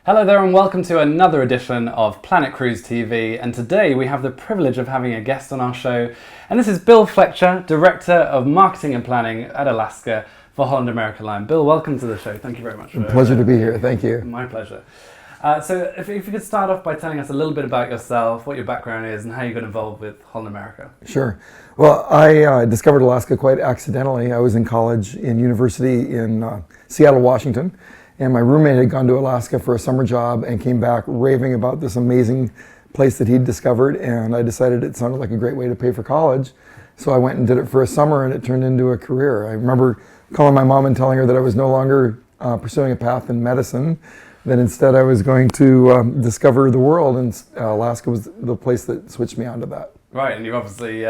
Hello there and welcome to another edition of Planet Cruise TV, and today we have the privilege of having a guest on our show, and this is Bill Fletcher, Director of Marketing and Planning at Alaska for Holland America Line. Bill, welcome to the show. Thank you very much. Pleasure to be here. Thank you. My pleasure. So if you could start off by telling us a little bit about yourself, what your background is, and how you got involved with Holland America. Sure. Well, I discovered Alaska quite accidentally. I was in college in university in Seattle, Washington, and my roommate had gone to Alaska for a summer job and came back raving about this amazing place that he'd discovered, and I decided it sounded like a great way to pay for college. So I went and did it for a summer, and it turned into a career. I remember calling my mom and telling her that I was no longer pursuing a path in medicine, that instead I was going to discover the world, and Alaska was the place that switched me onto that. Right, and you've obviously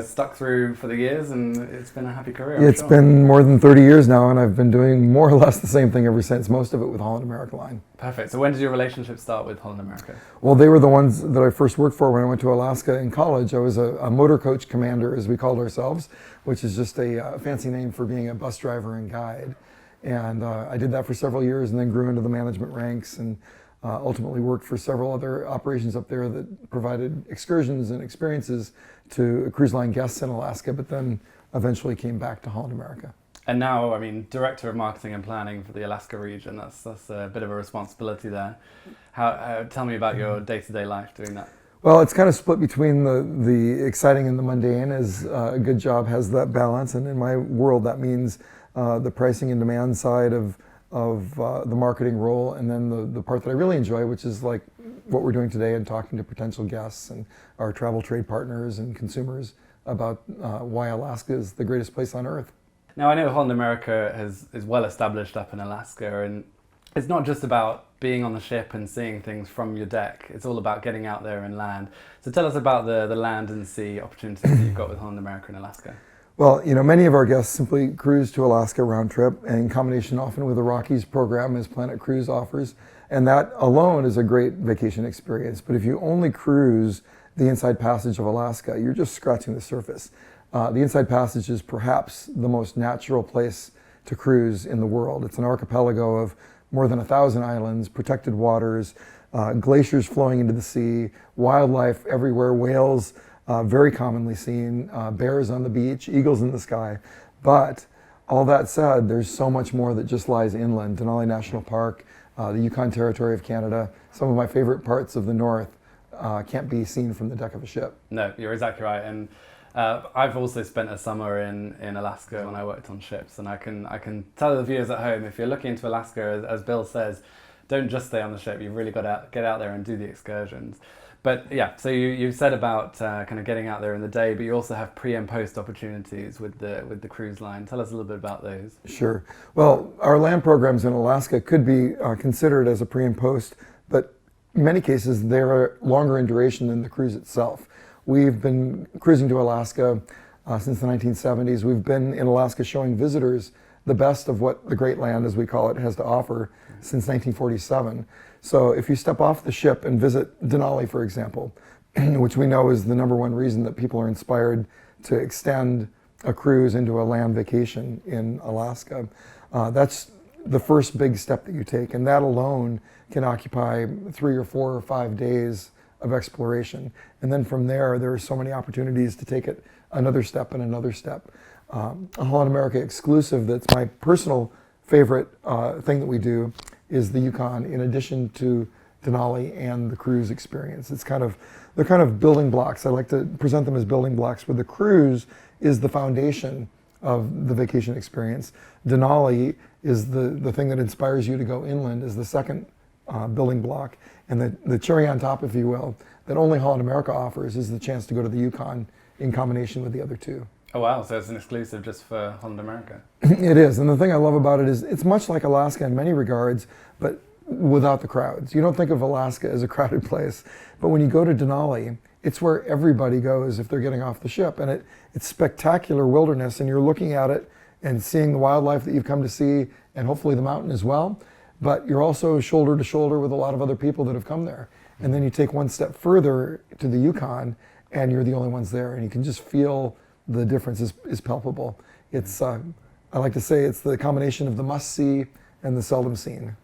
stuck through for the years, and it's been a happy career. It's been more than 30 years now, and I've been doing more or less the same thing ever since, most of it with Holland America Line. Perfect. So when did your relationship start with Holland America? Well, they were the ones that I first worked for when I went to Alaska in college. I was a motor coach commander, as we called ourselves, which is just a fancy name for being a bus driver and guide. And I did that for several years and then grew into the management ranks and ultimately worked for several other operations up there that provided excursions and experiences to cruise line guests in Alaska, but then eventually came back to Holland America. And now, Director of Marketing and Planning for the Alaska region, that's a bit of a responsibility there. Tell me about your day-to-day life doing that. Well, it's kind of split between the exciting and the mundane, as a good job has that balance, and in my world that means the pricing and demand side of the marketing role, and then the part that I really enjoy, which is like what we're doing today and talking to potential guests and our travel trade partners and consumers about why Alaska is the greatest place on earth. Now, I know Holland America is well established up in Alaska, and it's not just about being on the ship and seeing things from your deck. It's all about getting out there and land. So tell us about the land and sea opportunities that you've got with Holland America in Alaska. Well, many of our guests simply cruise to Alaska round trip, and in combination often with the Rockies program as Planet Cruise offers, and that alone is a great vacation experience. But if you only cruise the Inside Passage of Alaska, you're just scratching the surface. The Inside Passage is perhaps the most natural place to cruise in the world. It's an archipelago of more than 1,000 islands, protected waters, glaciers flowing into the sea, wildlife everywhere, whales, very commonly seen, bears on the beach, eagles in the sky. But all that said, there's so much more that just lies inland. Denali National Park, the Yukon Territory of Canada, some of my favorite parts of the north can't be seen from the deck of a ship. No, you're exactly right. And I've also spent a summer in Alaska when I worked on ships, and I can tell the viewers at home, if you're looking into Alaska, as Bill says, don't just stay on the ship. You've really got to get out there and do the excursions. But yeah, so you said about kind of getting out there in the day, but you also have pre and post opportunities with the cruise line. Tell us a little bit about those. Sure. Well, our land programs in Alaska could be considered as a pre and post, but in many cases they're longer in duration than the cruise itself. We've been cruising to Alaska since the 1970s. We've been in Alaska showing visitors the best of what the Great Land, as we call it, has to offer since 1947. So if you step off the ship and visit Denali, for example, which we know is the #1 reason that people are inspired to extend a cruise into a land vacation in Alaska, that's the first big step that you take, and that alone can occupy 3 or 4 or 5 days of exploration. And then from there are so many opportunities to take it another step and another step. A Holland America exclusive that's my personal favorite thing that we do is the Yukon, in addition to Denali and the cruise experience. They're kind of building blocks. I like to present them as building blocks, where the cruise is the foundation of the vacation experience. Denali is the thing that inspires you to go inland, is the second building block. And the cherry on top, if you will, that only Holland America offers is the chance to go to the Yukon in combination with the other two. Oh wow, so it's an exclusive just for Holland America. It is, and the thing I love about it is it's much like Alaska in many regards, but without the crowds. You don't think of Alaska as a crowded place, but when you go to Denali, it's where everybody goes if they're getting off the ship, and it's spectacular wilderness, and you're looking at it and seeing the wildlife that you've come to see, and hopefully the mountain as well, but you're also shoulder to shoulder with a lot of other people that have come there. And then you take one step further to the Yukon, and you're the only ones there, and you can just feel the difference is palpable. It's I like to say it's the combination of the must-see and the seldom seen.